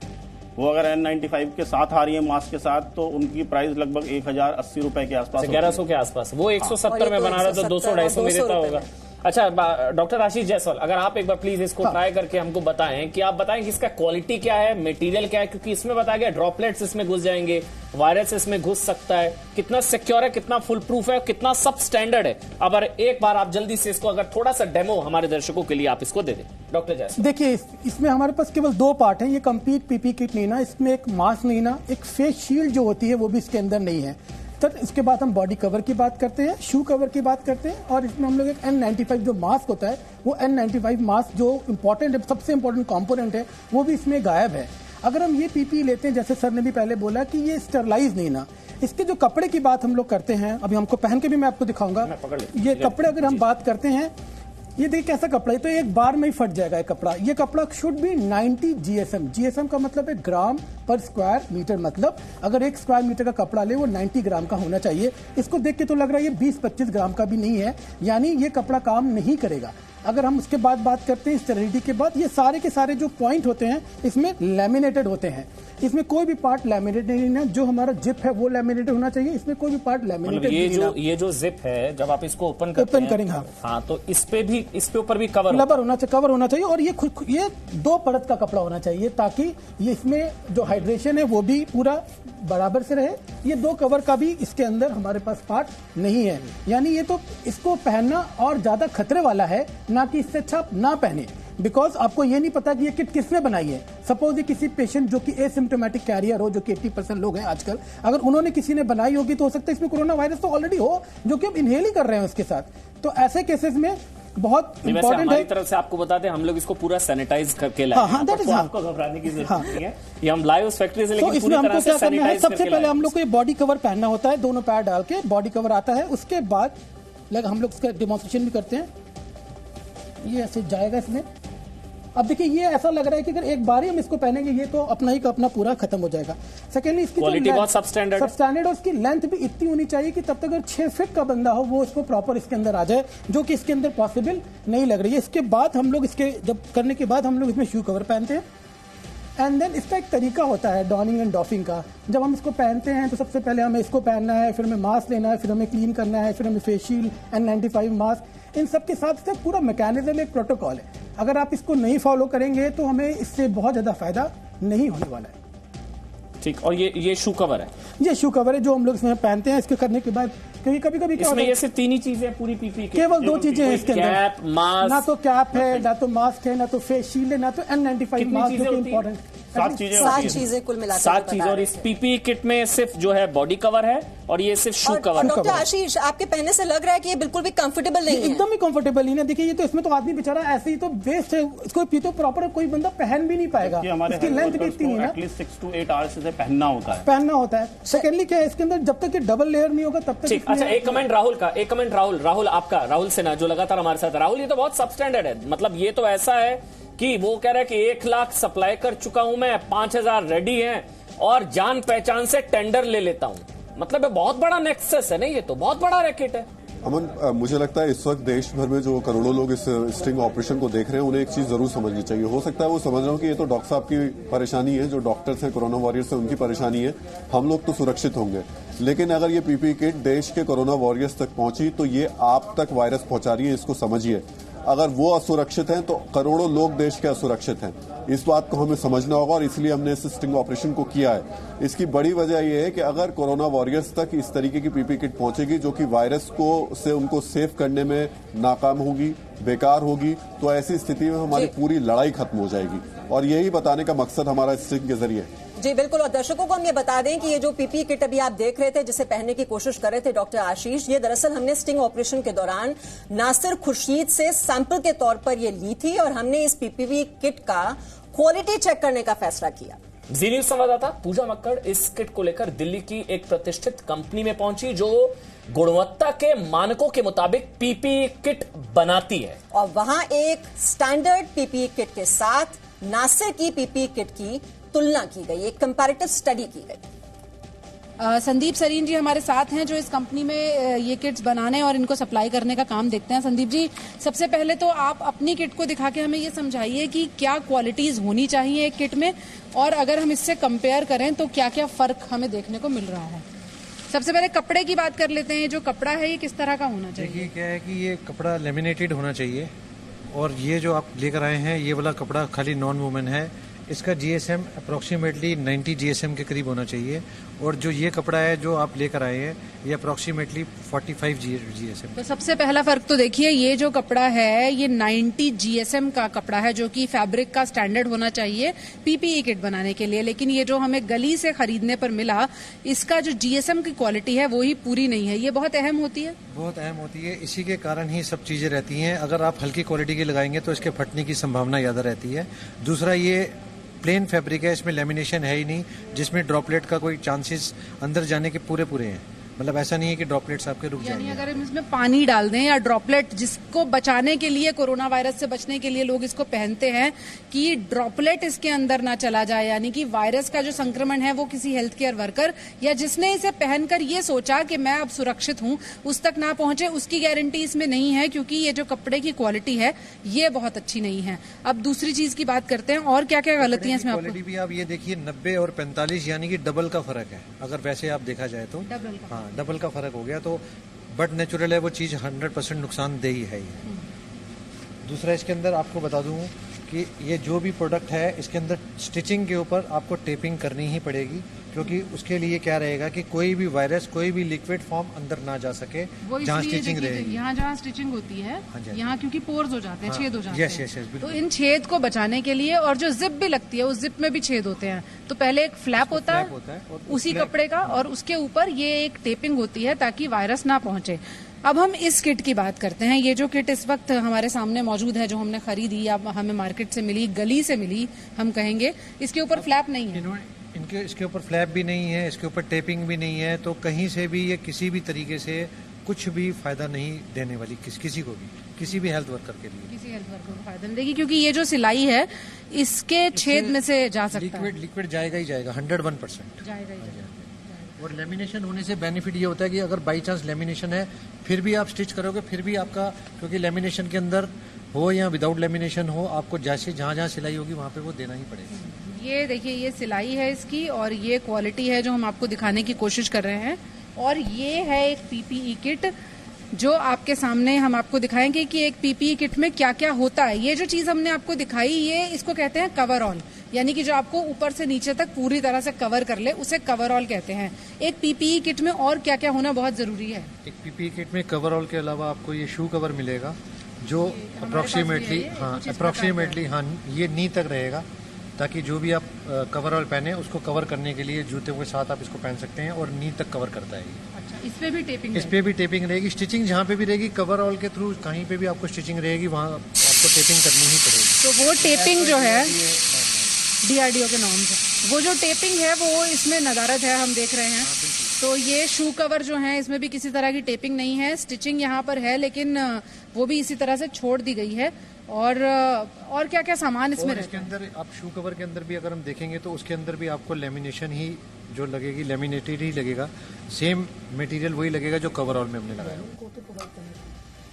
वो अगर N95 के साथ आ रही है मास्क के साथ, तो उनकी प्राइस लगभग 1080 रुपए के आसपास, 1100 के आसपास। वो 170 में बना रहा तो 200-250 में देता होगा। अच्छा, डॉक्टर आशीष जायसवाल, अगर आप एक बार प्लीज इसको ट्राई करके हमको बताएं कि आप बताएं कि इसका क्वालिटी क्या है, मटेरियल क्या है, क्योंकि इसमें बताया गया ड्रॉपलेट्स इसमें घुस जाएंगे, वायरस इसमें घुस सकता है, कितना सिक्योर है, कितना फुल प्रूफ है, कितना सब स्टैंडर्ड है। अब एक बार आप जल्दी से इसको अगर थोड़ा सा डेमो हमारे दर्शकों के लिए आप इसको दे दें डॉक्टर जायसवाल। देखिए, इसमें हमारे पास केवल 2 पार्ट हैं। ये कंप्लीट पीपी किट नहीं ना, इसमें एक मास्क नहीं ना, एक फेस शील्ड जो होती है वो भी इसके अंदर नहीं है। तो इसके बाद हम बॉडी कवर की बात करते हैं, शू कवर की बात करते हैं, और इसमें हम लोग एक N95 जो मास्क होता है, वो N95 मास्क जो इंपॉर्टेंट है, सबसे इंपॉर्टेंट कंपोनेंट है, वो भी इसमें गायब है। अगर हम ये पीपी लेते हैं, जैसे सर ने भी पहले बोला कि ये स्टरलाइज नहीं ना, इसके जो कपड़े की बात हम लोग करते हैं, अभी हमको पहन के भी मैं आपको दिखाऊंगा। ये कपड़े अगर हम बात करते हैं, ये देखिए कैसा कपड़ा है, तो एक बार में ही फट जाएगा ये कपड़ा। ये कपड़ा शुड बी 90 GSM। GSM का मतलब है ग्राम पर स्क्वायर मीटर, मतलब अगर 1 स्क्वायर मीटर का कपड़ा ले वो 90 ग्राम का होना चाहिए। इसको देख के तो लग रहा है ये 20-25 ग्राम का भी नहीं है, यानी ये कपड़ा काम नहीं करेगा। अगर हम उसके बाद बात करते हैं स्टेरिलिटी के बाद, ये सारे के सारे जो पॉइंट होते हैं इसमें लैमिनेटेड होते हैं। इसमें कोई भी पार्ट लैमिनेटेड नहीं है। जो हमारा जिप है वो लैमिनेटेड होना चाहिए, इसमें कोई भी पार्ट लैमिनेटेड नहीं है। ये जो जिप है, जब आप इसको ओपन करेंगे, हाँ, तो इसके ऊपर भी कवर होना चाहिए। और ये 2 परत का कपड़ा होना चाहिए, ताकि ये इसमें जो हाइड्रेशन है वो भी पूरा बराबर से रहे। ये 2 कवर का भी इसके अंदर हमारे पास पार्ट नहीं है, यानी ये तो इसको पहनना और ज्यादा खतरे वाला है, ना कि इससे अच्छा ना पहने। बिकॉज आपको ये नहीं पता कि ये किट किसने बनाई है। सपोज ये किसी पेशेंट जो कि एसिम्प्टोमेटिक कैरियर हो, जो कि 80% लोग हैं आजकल, अगर उन्होंने किसी ने बनाई होगी तो हो सकता है इसमें कोरोना वायरस तो ऑलरेडी हो, जो कि हम इनहेल ही कर रहे हैं उसके साथ। तो ऐसे केसेस में बहुत इंपॉर्टेंट है। तरफ से आपको बताते हैं, हम लोग इसको पूरा सैनिटाइज करके लाए हैं। आपको घबराने की जरूरत नहीं है, ये हम लाइव उस फैक्ट्री से, लेकिन पूरी तरह से सैनिटाइज करके सबसे पहले हम लोग को ये बॉडी कवर पहनना होता है, दोनों पैर डाल के बॉडी कवर आता है। उसके बाद हम लोग इसका डेमोन्स्ट्रेशन भी करते हैं। ये ऐसे जाएगा इसमें। अब देखिए, ये ऐसा लग रहा है कि अगर एक बार ही हम इसको पहनेंगे ये तो अपना ही का अपना पूरा खत्म हो जाएगा। सेकेंडली, इसकी क्वालिटी बहुत सबस्टैंडर्ड और उसकी लेंथ भी इतनी होनी चाहिए कि तब तक अगर 6 फीट का बंदा हो वो इसको प्रॉपर इसके अंदर आ जाए, जो कि इसके अंदर पॉसिबल नहीं लग रही है। इसके बाद हम लोग इसके जब करने के बाद हम लोग इसमें शू कवर पहनते हैं। एंड देन इसका एक तरीका होता है डॉनिंग एंड डॉफिंग का। जब हम इसको पहनते हैं तो सबसे पहले हमें इसको पहनना है, फिर हमें मास्क लेना है, फिर हमें क्लीन करना है, फिर हमें फेस शील्ड, N95 मास्क, इन सब के साथ साथ पूरा मैकेनिज्म, एक प्रोटोकॉल है। अगर आप इसको नहीं फॉलो करेंगे तो हमें इससे बहुत ज्यादा फायदा नहीं होने वाला है। ठीक, और ये शू कवर है, ये शू कवर है जो हम लोग इसमें पहनते हैं। इसके करने के बाद कभी कभी इसमें ये सिर्फ 3 ही चीजें पूरी पीपी, केवल 2 चीजें हैं इसके अंदर, कैप, मास्क, ना तो कैप है, ना तो मास्क है, ना तो फेस शील्ड है, ना तो N95 मास्क, जो कि इंपॉर्टेंट 7 चीजें कुल मिलाकर 7 चीजें। और इस पीपी किट में सिर्फ जो है बॉडी कवर है और ये सिर्फ शू कवर है। डॉक्टर आशीष, आपके पहनने से लग रहा है कि ये बिल्कुल भी कंफर्टेबल नहीं है। एकदम ही कंफर्टेबल नहीं है। देखिए, ये तो इसमें तो आदमी बेचारा ऐसे ही तो वेस्ट है, इसको तो प्रॉपर कोई बंदा पहन भी नहीं पाएगा। इसकी लेंथ भी इतनी है, एटलीस्ट 6 to 8 आवर्स इसे पहनना होता है। सेकेंडली क्या है, इसके अंदर जब तक ये डबल लेयर नहीं होगा तब तक। अच्छा, एक कमेंट राहुल आपका, राहुल सिन्हा जो लगातार हमारे साथ। राहुल, ये तो बहुत सबस्टैंडर्ड है, मतलब ये तो ऐसा है कि वो कह रहा है कि 1 लाख सप्लाई कर चुका हूं मैं, 5000 रेडी हैं और जान पहचान से टेंडर ले लेता हूं। मतलब ये बहुत बड़ा नेक्सस है ना, ये तो बहुत बड़ा रैकेट है। अमन, मुझे लगता है इस वक्त देश भर में जो करोड़ों लोग इस स्टिंग ऑपरेशन को देख रहे हैं, उन्हें एक चीज जरूर समझनी चाहिए। हो सकता है वो समझ रहे हो कि ये तो डॉक्टर साहब की परेशानी है, जो डॉक्टर्स हैं, कोरोना वॉरियर्स हैं, उनकी परेशानी है, हम लोग तो सुरक्षित होंगे। लेकिन अगर ये पीपी किट देश के कोरोना वॉरियर्स तक पहुंची तो ये आप तक वायरस पहुंचा रही है, इसको समझिए। अगर वो असुरक्षित हैं तो करोड़ों लोग देश के असुरक्षित हैं। इस बात को हमें समझना होगा और इसलिए हमने इस स्टिंग ऑपरेशन को किया है। इसकी बड़ी वजह यह है कि अगर कोरोना वॉरियर्स तक इस तरीके की पीपी किट पहुंचेगी जो कि वायरस को से उनको सेव करने में नाकाम होगी, बेकार होगी, तो ऐसी स्थिति में हमारी पूरी लड़ाई खत्म हो जाएगी। और यही बताने का मकसद हमारा स्टिंग के जरिए। जी बिल्कुल, और दर्शकों को हम ये बता दें कि ये जो पीपी किट अभी आप देख रहे थे, जिसे पहनने की कोशिश कर रहे थे डॉक्टर आशीष, ये दरअसल हमने स्टिंग ऑपरेशन के दौरान नासिर खुर्शीद से सैंपल के तौर पर ये ली थी और हमने इस पीपीवी किट का क्वालिटी चेक करने का फैसला किया। जी न्यूज संवाददाता पूजा मक्कड़ इस किट को लेकर दिल्ली की एक प्रतिष्ठित कंपनी में पहुंची जो गुणवत्ता के मानकों के मुताबिक पीपीई किट बनाती है, और वहां एक स्टैंडर्ड पीपीई किट के साथ नासिर की पीपीई किट की तुलना की गई, एक कंपैरेटिव स्टडी की गई। संदीप सरीन जी हमारे साथ हैं जो इस कंपनी में ये किट्स बनाने और इनको सप्लाई करने का काम देखते हैं। संदीप जी, सबसे पहले तो आप अपनी किट को दिखा के हमें ये समझाइए कि क्या क्वालिटीज होनी चाहिए एक किट में, और अगर हम इससे कंपेयर करें तो क्या क्या फर्क हमें देखने को मिल रहा है। सबसे पहले कपड़े की बात कर लेते हैं। जो कपड़ा है ये किस तरह का होना चाहिए? देखिए क्या है कि ये कपड़ा लेमिनेटेड होना चाहिए, और ये जो आप लेकर आए हैं ये वाला कपड़ा खाली नॉन वुमेन है। इसका जीएसएम अप्रोक्सीमेटली 90 जीएसएम के करीब होना चाहिए, और जो ये कपड़ा है जो आप लेकर आए हैं ये अप्रोक्सीमेटली 45 जीएसएम। तो सबसे पहला फर्क तो देखिए, ये जो कपड़ा है ये 90 जीएसएम का कपड़ा है जो कि फैब्रिक का स्टैंडर्ड होना चाहिए पीपीई किट बनाने के लिए, लेकिन ये जो हमें गली से खरीदने पर मिला इसका जो जीएसएम की क्वालिटी है वो ही पूरी नहीं है। ये बहुत अहम होती है, बहुत अहम होती है। इसी के कारण ही सब चीजें रहती हैं। अगर आप हल्की क्वालिटी की लगाएंगे तो इसके फटने की संभावना ज्यादा रहती है। दूसरा, ये प्लेन फैब्रिक है, इसमें लेमिनेशन है ही नहीं, जिसमें ड्रॉपलेट का कोई चांसेस अंदर जाने के पूरे हैं। मतलब ऐसा नहीं है कि ड्रॉपलेट्स आपके रुक जाएंगे। यानी अगर हम इसमें पानी डाल दें या ड्रॉपलेट, जिसको बचाने के लिए, कोरोना वायरस से बचने के लिए लोग इसको पहनते हैं कि ड्रॉपलेट इसके अंदर ना चला जाए, यानी कि वायरस का जो संक्रमण है वो किसी हेल्थ केयर वर्कर या जिसने इसे पहनकर ये सोचा कि मैं अब सुरक्षित हूं उस तक ना पहुंचे, उसकी गारंटी इसमें नहीं है, क्योंकि ये जो कपड़े की क्वालिटी है ये बहुत अच्छी नहीं है। अब दूसरी चीज की बात करते हैं, और क्या क्या गलतियां इसमें क्वालिटी भी आप ये देखिए 90 और 45 यानी कि डबल का फर्क है। अगर वैसे आप देखा जाए तो डबल का फर्क हो गया, तो बट नेचुरल है वो चीज 100% नुकसानदेही है ये। दूसरा, इसके अंदर आपको बता दूं कि ये जो भी प्रोडक्ट है इसके अंदर स्टिचिंग के ऊपर आपको टेपिंग करनी ही पड़ेगी, क्योंकि उसके लिए क्या रहेगा कि कोई भी वायरस, कोई भी लिक्विड फॉर्म अंदर ना जा सके जहाँ स्टिचिंग रहेगी। यहाँ जहाँ स्टिचिंग होती है यहाँ क्योंकि पोर्स हो जाते हैं, छेद हो जाते हैं। यस, तो इन छेद को बचाने के लिए, और जो जिप भी लगती है उस जिप में भी छेद होते हैं, तो पहले एक फ्लैप होता है उसी कपड़े का, और उसके ऊपर ये एक टेपिंग होती है ताकि वायरस ना पहुंचे। अब हम इस किट की बात करते हैं। ये जो किट इस वक्त हमारे सामने मौजूद है, जो हमने खरीदी या हमें मार्केट से मिली, गली से मिली हम कहेंगे, इसके ऊपर फ्लैप नहीं है। इसके ऊपर फ्लैप भी नहीं है, इसके ऊपर टेपिंग भी नहीं है, तो कहीं से भी ये किसी भी तरीके से कुछ भी फायदा नहीं देने वाली किसी को भी, किसी भी हेल्थ वर्कर के लिए। किसी हेल्थ वर्कर को फायदा नहीं देगी, क्योंकि ये जो सिलाई है इसके छेद में से जा सकता है, लिक्विड जाएगा ही जाएगा, 101% जाएगा ही जाएगा। और लेमिनेशन होने से बेनिफिट ये होता है कि अगर बाई चांस लेमिनेशन है फिर भी आप स्टिच करोगे, फिर भी आपका, क्योंकि लेमिनेशन के अंदर हो या विदाउट लेमिनेशन हो, आपको जैसे जहाँ सिलाई होगी वहाँ पे वो देना ही पड़ेगा। ये देखिए, ये सिलाई है इसकी, और ये क्वालिटी है जो हम आपको दिखाने की कोशिश कर रहे हैं, और ये है एक पीपीई किट जो आपके सामने हम आपको दिखाएंगे कि एक पीपीई किट में क्या क्या होता है। ये जो चीज हमने आपको दिखाई, ये इसको कहते हैं कवर ऑल, यानी कि जो आपको ऊपर से नीचे तक पूरी तरह से कवर कर ले उसे कवर ऑल कहते हैं। एक पीपीई किट में और क्या क्या होना बहुत जरूरी है? एक पीपीई किट में कवर ऑल के अलावा आपको ये शू कवर मिलेगा जो अप्रोक्सीमेटली ये नी तक रहेगा, ताकि जो भी आप कवर ऑल पहने उसको कवर करने के लिए जूते के साथ आप इसको पहन सकते हैं, और नी तक कवर करता है। अच्छा, इस पे भी टेपिंग? इस पे भी टेपिंग रहेगी। स्टिचिंग जहाँ पे भी रहेगी कवर ऑल के थ्रू, कहीं पे भी आपको स्टिचिंग रहेगी वहाँ आपको टेपिंग करनी ही पड़ेगी। तो वो टेपिंग जो है डीआरडीओ के नॉर्म से, वो जो टेपिंग है वो इसमें नदारत है, हम देख रहे हैं। तो ये शू कवर जो है इसमें भी किसी तरह की टेपिंग नहीं है, स्टिचिंग यहाँ पर है लेकिन वो भी इसी तरह से छोड़ दी गई है। और क्या क्या सामान इसमें रहता है? इसके अंदर आप शू कवर के अंदर भी अगर हम देखेंगे तो उसके अंदर भी आपको लेमिनेशन ही जो लगेगी, लेमिनेटेड ही लगेगा, सेम मटेरियल वही लगेगा जो कवर ऑल में हमने लगाया।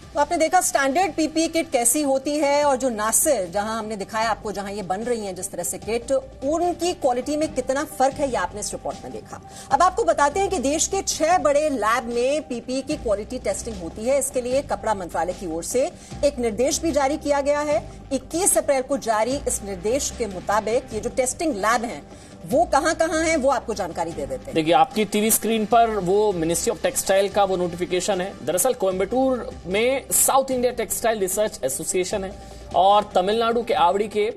तो आपने देखा स्टैंडर्ड पीपीई किट कैसी होती है, और जो नासिर, जहां हमने दिखाया आपको, जहां ये बन रही हैं जिस तरह से किट, उनकी क्वालिटी में कितना फर्क है ये आपने इस रिपोर्ट में देखा। अब आपको बताते हैं कि देश के 6 बड़े लैब में पीपीई की क्वालिटी टेस्टिंग होती है। इसके लिए कपड़ा मंत्रालय की ओर से एक निर्देश भी जारी किया गया है। 21 अप्रैल को जारी इस निर्देश के मुताबिक ये जो टेस्टिंग लैब हैं वो कहां है वो आपको जानकारी दे देते हैं। देखिए, आपकी टीवी स्क्रीन पर वो मिनिस्ट्री ऑफ टेक्सटाइल का वो नोटिफिकेशन है। दरअसल कोयम्बटूर में south India textile research association है, और तमिलनाडु के आवड़ी के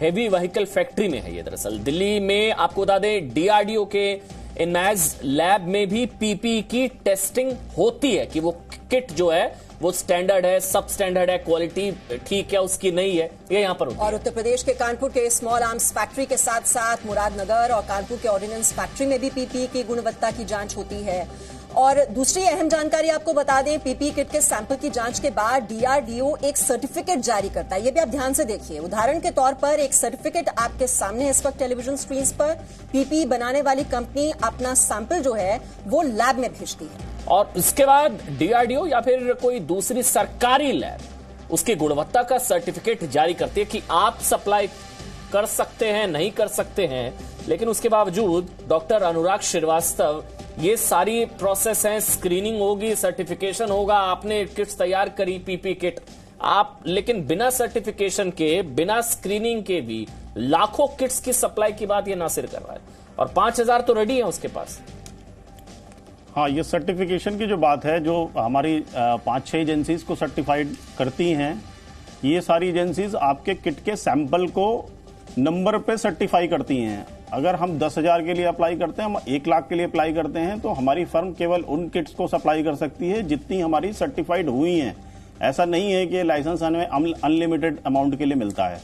हेवी व्हीकल फैक्ट्री में है ये। दरअसल दिल्ली में आपको बता दें डीआरडीओ के इनमैज लैब में भी पीपीई की टेस्टिंग होती है कि वो किट जो है वो स्टैंडर्ड है, सब स्टैंडर्ड है, क्वालिटी ठीक है उसकी नहीं है, ये यहां पर होती है। और उत्तर प्रदेश के कानपुर के स्मॉल आर्म्स फैक्ट्री के साथ साथ मुरादनगर और कानपुर के ऑर्डिनेंस फैक्ट्री में भी पीपीई की गुणवत्ता की जांच होती है। और दूसरी अहम जानकारी आपको बता दें, पीपीई किट के सैंपल की जांच के बाद डीआरडीओ एक सर्टिफिकेट जारी करता है। ये भी आप ध्यान से देखिए। उदाहरण के तौर पर एक सर्टिफिकेट आपके सामने इस वक्त टेलीविजन स्क्रीन पर पीपीई बनाने वाली कंपनी अपना सैंपल जो है वो लैब में भेजती है और इसके बाद डीआरडीओ या फिर कोई दूसरी सरकारी लैब उसकी गुणवत्ता का सर्टिफिकेट जारी करती है कि आप सप्लाई कर सकते हैं, नहीं कर सकते हैं। लेकिन उसके बावजूद डॉक्टर अनुराग श्रीवास्तव, ये सारी प्रोसेस है, स्क्रीनिंग होगी, सर्टिफिकेशन होगा, आपने किट्स तैयार करी पीपी किट आप, लेकिन बिना सर्टिफिकेशन के, बिना स्क्रीनिंग के भी लाखों किट्स की सप्लाई की बात ये नासिर कर रहा है और 5000 तो रेडी है उसके पास। हाँ, ये सर्टिफिकेशन की जो बात है, जो हमारी 5-6 एजेंसीज को सर्टिफाइड करती हैं, ये सारी एजेंसीज आपके किट के सैंपल को नंबर पे सर्टिफाई करती हैं। अगर हम 10,000 के लिए अप्लाई करते हैं, हम 1 लाख के लिए अप्लाई करते हैं, तो हमारी फर्म केवल उन किट्स को सप्लाई कर सकती है जितनी हमारी सर्टिफाइड हुई हैं। ऐसा नहीं है कि लाइसेंस हमें अनलिमिटेड अमाउंट के लिए मिलता है।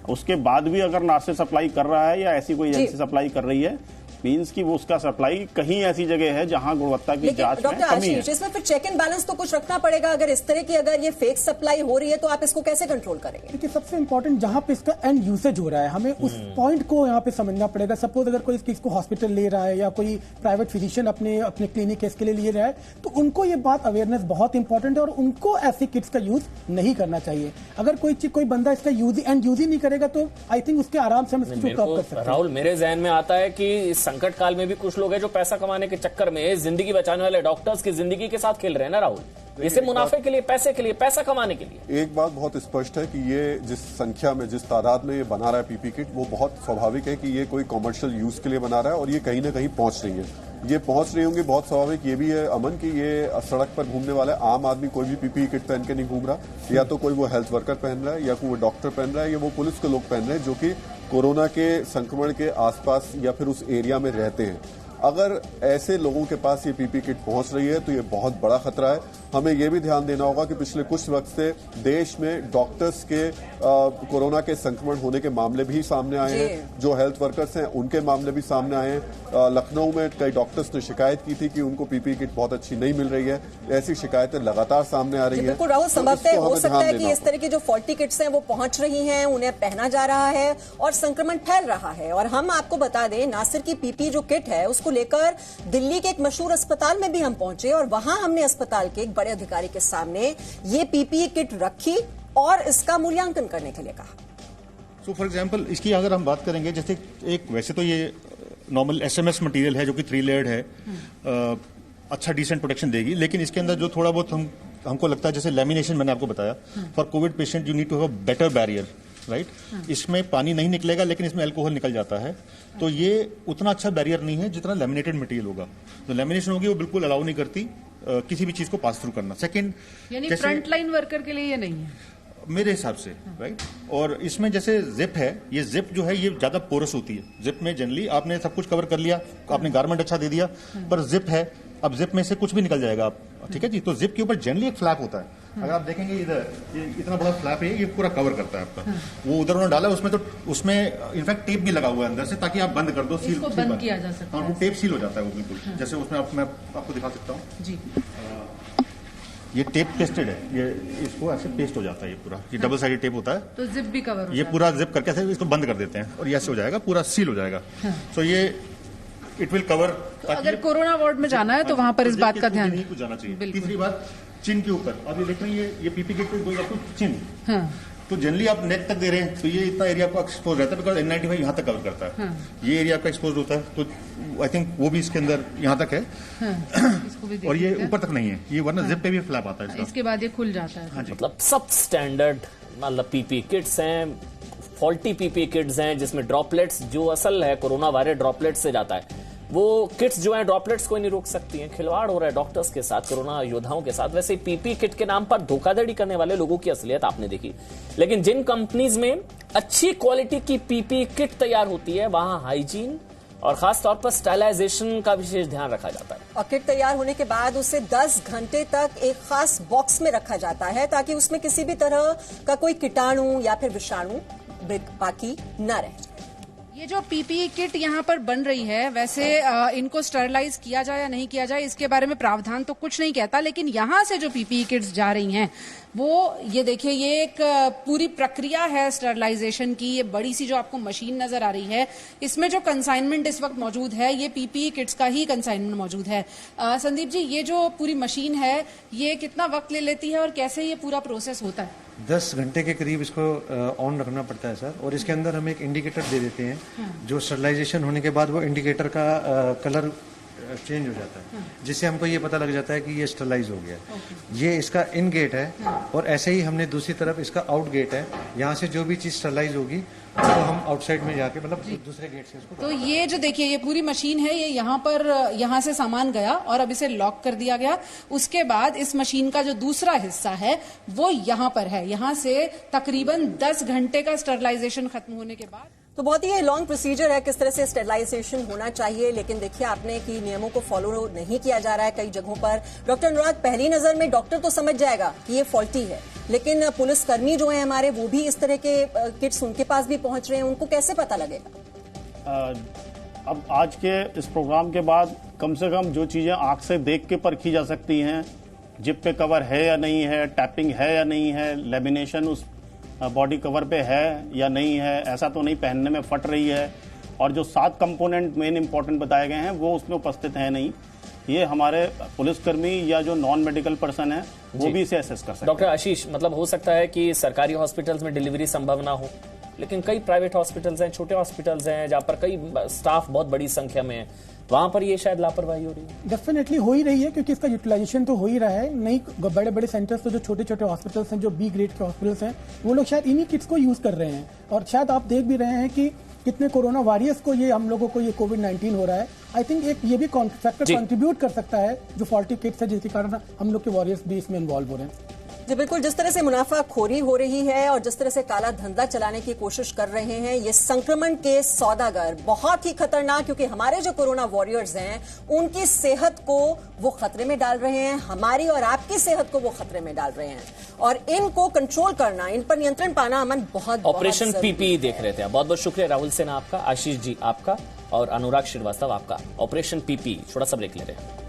उसके बाद भी अगर नासिर सप्लाई कर रहा है या ऐसी कोई एजेंसी सप्लाई कर रही है, मींस कि वो उसका सप्लाई कहीं ऐसी जगह है जहां गुणवत्ता की जांच में कमी है। इसमें फिर चेक एंड बैलेंस तो कुछ रखना पड़ेगा। अगर इस तरह की अगर ये फेक सप्लाई हो रही है तो आप इसको कैसे कंट्रोल करेंगे? देखिए, सबसे इंपॉर्टेंट जहां पे इसका एंड यूसेज हो रहा है, हमें उस पॉइंट को यहाँ पे समझना पड़ेगा। सपोज अगर कोई किसी को हॉस्पिटल ले रहा है या कोई प्राइवेट फिजिशियन अपने क्लिनिक इसके लिए ले रहा है, तो उनको ये बात अवेयरनेस बहुत इंपॉर्टेंट है और उनको ऐसे किट्स का यूज नहीं करना चाहिए। अगर कोई बंदा इसका यूज ही नहीं करेगा तो आई थिंक उसके आराम से हम इसको कवर कर सकते हैं। राहुल, मेरे जहन में आता है कि संकट काल में भी कुछ लोग हैं जो पैसा कमाने के चक्कर में जिंदगी बचाने वाले डॉक्टर्स की जिंदगी के साथ खेल रहे हैं ना राहुल, इसे मुनाफे के लिए, पैसे के लिए, पैसा कमाने के लिए। एक बात बहुत स्पष्ट है कि ये जिस संख्या में, जिस तादाद में ये बना रहा है पीपी किट, वो बहुत स्वाभाविक है कि ये कोई कमर्शियल यूज के लिए बना रहा है और ये कहीं ना कहीं पहुंच रही है। ये पहुंच रही होंगी, बहुत स्वाभाविक ये भी है अमन कि ये सड़क पर घूमने वाला आम आदमी कोई भी पीपी किट पहन के नहीं घूम रहा। या तो कोई वो हेल्थ वर्कर पहन रहा है या कोई वो डॉक्टर पहन रहा है या वो पुलिस के लोग पहन रहे हैं जो कि कोरोना के संक्रमण के आसपास या फिर उस एरिया में रहते हैं। अगर ऐसे लोगों के पास ये पीपी किट पहुंच रही है तो ये बहुत बड़ा खतरा है। हमें ये भी ध्यान देना होगा कि पिछले कुछ वक्त से देश में डॉक्टर्स के कोरोना के संक्रमण होने के मामले भी सामने आए हैं। जो हेल्थ वर्कर्स हैं उनके मामले भी सामने आए हैं। लखनऊ में कई डॉक्टर्स ने शिकायत की थी कि उनको पीपी किट बहुत अच्छी नहीं मिल रही है। ऐसी शिकायतें लगातार सामने आ रही है। बिल्कुल राहुल, संभवतः हो सकता है कि इस तरह की जो फॉल्टी किट्स हैं वो पहुंच रही हैं, उन्हें पहना जा रहा है और संक्रमण फैल रहा है। और हम आपको बता दें, नासिर की पीपी जो किट है उसको लेकर दिल्ली के एक मशहूर अस्पताल में भी हम पहुंचे और वहां हमने अस्पताल के एक बड़े अधिकारी के सामने ये पीपीई किट रखी और इसका मूल्यांकन करने के लिए कहा। सो फॉर एग्जांपल, इसकी अगर हम बात करेंगे, जैसे एक वैसे तो ये नॉर्मल एसएमएस मटेरियल है जो कि 3 लेयर्ड है, अच्छा डिसेंट प्रोटेक्शन देगी, लेकिन इसके अंदर जो थोड़ा बहुत हमको लगता है, जैसे लैमिनेशन मैंने आपको बताया, for covid patient you need to have a better barrier, right. इसमें पानी नहीं निकलेगा लेकिन इसमें अल्कोहल निकल जाता है, तो ये उतना अच्छा बैरियर नहीं है जितना लैमिनेटेड मटेरियल होगा। तो लैमिनेशन होगी वो बिल्कुल अलाउ नहीं करती किसी भी चीज को पास थ्रू करना। सेकंड, यानी फ्रंट लाइन वर्कर के लिए ये नहीं है मेरे हिसाब से, राइट। और इसमें जैसे जिप है, ये जिप जो है ये ज्यादा पोरस होती है। जिप में जनरली आपने सब कुछ कवर कर लिया, आपने गारमेंट अच्छा दे दिया, पर जिप है, अब जिप में से कुछ भी निकल जाएगा आप, ठीक है जी। तो जिप के ऊपर जनरली एक फ्लैप होता है। अगर आप देखेंगे इधर, ये इतना बड़ा फ्लैप है, ये पूरा कवर करता है आपका। वो उधर उन्होंने डाला, उसमें तो उसमें इनफैक्ट टेप भी लगा हुआ है अंदर से, ताकि आप बंद कर दो, सील बंद किया जा सकता है। वो टेप सील हो जाता है वो बिल्कुल, जैसे उसमें मैं आपको दिखा सकता हूँ जी। ये टेप पेस्टेड है, ये इसको ऐसे पेस्ट हो जाता है, ये पूरा, ये डबल साइडेड टेप होता है, तो जिप भी कवर होता है। ये पूरा जिप करके ऐसे इसको बंद कर देते हैं और ये ऐसे हो जाएगा, पूरा सील हो जाएगा। सो ये इट विल कवर। अगर कोरोना वार्ड में जाना है तो वहां पर इस बात का ध्यान नहीं कुछ जाना चाहिए। तीसरी बात, चिन के ऊपर, अब ये देख रहे हैं, ये PP kit going up to chin, तो जनरली आप नेक तक दे रहे हैं तो ये इतना एरिया आपका एक्सपोज रहता है, बिकॉज N95 यहाँ तक कवर करता है। ये एरिया आपका एक्सपोज होता है, तो आई थिंक वो भी इसके अंदर यहाँ तक है। और ये ऊपर तक नहीं है, ये वरना जिप पे भी फ्लैप आता है, इसके बाद ये खुल जाता है। मतलब सब स्टैंडर्ड मतलब पीपी किट्स हैं, फॉल्टी पीपी किट्स हैं जिसमें ड्रॉपलेट्स, जो असल है कोरोना वायरस ड्रॉपलेट से जाता है, वो किट्स जो है ड्रॉपलेट्स को नहीं रोक सकती हैं। खिलवाड़ हो रहा है डॉक्टर्स के साथ, कोरोना योद्धाओं के साथ। वैसे पीपी किट के नाम पर धोखाधड़ी करने वाले लोगों की असलियत आपने देखी, लेकिन जिन कंपनीज में अच्छी क्वालिटी की पीपी किट तैयार होती है वहां हाइजीन और खास तौर पर स्टरलाइजेशन का विशेष ध्यान रखा जाता है। और किट तैयार होने के बाद उसे 10 घंटे तक एक खास बॉक्स में रखा जाता है ताकि उसमें किसी भी तरह का कोई कीटाणु या फिर विषाणु बाकी न रहे। ये जो पीपीई किट यहाँ पर बन रही है, वैसे इनको स्टरलाइज किया जाए या नहीं किया जाए इसके बारे में प्रावधान तो कुछ नहीं कहता, लेकिन यहाँ से जो पीपीई किट्स जा रही हैं वो ये देखिए, ये एक पूरी प्रक्रिया है स्टरलाइजेशन की। ये बड़ी सी जो आपको मशीन नजर आ रही है, इसमें जो कंसाइनमेंट इस वक्त मौजूद है ये पीपीई किट्स का ही कंसाइनमेंट मौजूद है। संदीप जी, ये जो पूरी मशीन है ये कितना वक्त ले लेती है और कैसे ये पूरा प्रोसेस होता है? 10 घंटे के करीब इसको ऑन रखना पड़ता है सर, और इसके अंदर हम एक इंडिकेटर दे देते हैं जो स्टरलाइजेशन होने के बाद वो इंडिकेटर का कलर चेंज हो जाता है, जिससे हमको ये पता लग जाता है कि ये स्टरलाइज हो गया। ये इसका इन गेट है, और ऐसे ही हमने दूसरी तरफ इसका आउट गेट है। यहाँ से जो भी चीज स्टरलाइज होगी तो हम आउटसाइड में जाके मतलब दूसरे गेट से इसको। तो ये जो देखिए ये पूरी मशीन है, ये यहाँ से सामान गया और अब इसे लॉक कर दिया गया। उसके बाद इस मशीन का जो दूसरा हिस्सा है वो यहाँ पर है। यहाँ से तकरीबन 10 घंटे का स्टरलाइजेशन खत्म होने के बाद, तो बहुत ही लॉन्ग प्रोसीजर है किस तरह से स्टेरिलाइजेशन होना चाहिए, लेकिन देखिए आपने कि नियमों को फॉलो नहीं किया जा रहा है कई जगहों पर। डॉक्टर अनुराग, पहली नजर में डॉक्टर तो समझ जाएगा कि ये फॉल्टी है, लेकिन पुलिसकर्मी जो है हमारे, वो भी इस तरह के किट्स उनके पास भी पहुंच रहे हैं, उनको कैसे पता लगेगा? अब आज के इस प्रोग्राम के बाद कम से कम जो चीजें आंख से देख के परखी जा सकती हैं, जिप पे कवर है या नहीं है, टैपिंग है या नहीं है, लेमिनेशन उस बॉडी कवर पे है या नहीं है, ऐसा तो नहीं पहनने में फट रही है, और जो 7 कंपोनेंट मेन इंपॉर्टेंट बताए गए हैं वो उसमें उपस्थित है नहीं, ये हमारे पुलिसकर्मी या जो नॉन मेडिकल पर्सन है वो भी इसे असेस कर सकते हैं। डॉक्टर आशीष, मतलब हो सकता है कि सरकारी हॉस्पिटल्स में डिलीवरी संभव ना हो, लेकिन कई प्राइवेट हॉस्पिटल्स हैं, छोटे हॉस्पिटल्स हैं जहां पर कई स्टाफ बहुत बड़ी संख्या में है, वहां पर ये शायद लापरवाही हो रही है। डेफिनेटली हो ही रही है, क्योंकि इसका यूटिलाइजेशन तो हो ही रहा है। नहीं, बड़े बड़े सेंटर्स तो जो छोटे छोटे हॉस्पिटल्स हैं, जो बी ग्रेड के हॉस्पिटल्स हैं, वो लोग शायद इन्हीं किट्स को यूज कर रहे हैं। और शायद आप देख भी रहे हैं कि कितने कोरोना वॉरियर्स को ये, हम लोगों को ये कोविड-19 हो रहा है। आई थिंक एक ये भी फैक्टर कंट्रीब्यूट कर सकता है जो फॉल्टी किट्स है, जिसके कारण हम लोग के वॉरियर्स भी इसमें इन्वॉल्व हो रहे हैं। जी बिल्कुल, जिस तरह से मुनाफाखोरी हो रही है और जिस तरह से काला धंधा चलाने की कोशिश कर रहे हैं ये संक्रमण के सौदागर, बहुत ही खतरनाक, क्योंकि हमारे जो कोरोना वॉरियर्स हैं उनकी सेहत को वो खतरे में डाल रहे हैं, हमारी और आपकी सेहत को वो खतरे में डाल रहे हैं, और इनको कंट्रोल करना, इन पर नियंत्रण पाना अमन बहुत ऑपरेशन पीपीई देख रहे थे। बहुत बहुत शुक्रिया राहुल सेना आपका, आशीष जी आपका, और अनुराग श्रीवास्तव आपका। ऑपरेशन पीपीई, थोड़ा सा ब्रेक ले रहे हैं।